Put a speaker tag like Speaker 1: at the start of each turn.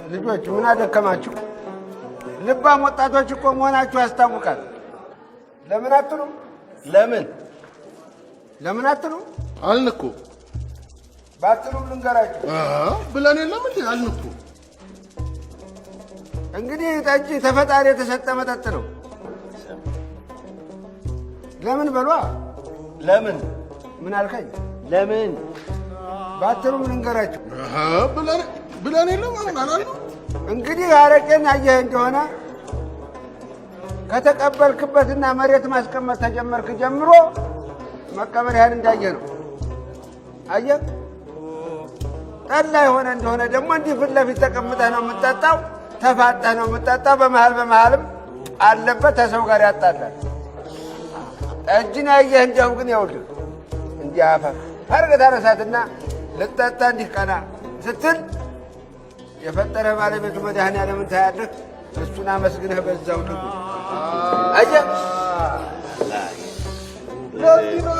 Speaker 1: ልጆች ምን አደከማችሁ? ልባም ወጣቶች እኮ መሆናችሁ ያስታውቃል። ለምን አትሉ? ለምን አትሉ?
Speaker 2: አልንኩ
Speaker 1: ባትሉም ልንገራችሁ
Speaker 2: ብለን የለም እንዴ? አልንኩ።
Speaker 1: እንግዲህ ጠጅ ተፈጣሪ የተሰጠ መጠጥ ነው። ለምን በሏ። ምን አልከኝ?
Speaker 3: ለምን
Speaker 1: ባትሉም ልንገራችሁ
Speaker 2: ብለን የለም አላሉ።
Speaker 1: እንግዲህ አረቄን አየህ እንደሆነ ከተቀበልክበትና መሬት ማስቀመጥ ተጀመርክ ጀምሮ መቀበሪያን እንዳየ ነው። አየህ ጠላ የሆነ እንደሆነ ደግሞ እንዲህ ፊት ለፊት ተቀምጠህ ነው የምትጠጣው፣ ተፋጠህ ነው የምትጠጣው። በመሃልም አለበት ተሰው ጋር ያጣላል። ጠጅን አየህ እንደው ግን ይኸውልህ እንዲህ አፈር አርገህ ታነሳትና ልጠጣ እንዲህ ቀና ስትል የፈጠረ ባለቤቱ መድኃኔዓለምን ታያለህ። እሱን አመስግነህ በዛው ነው። አየህ ለዚህ ነው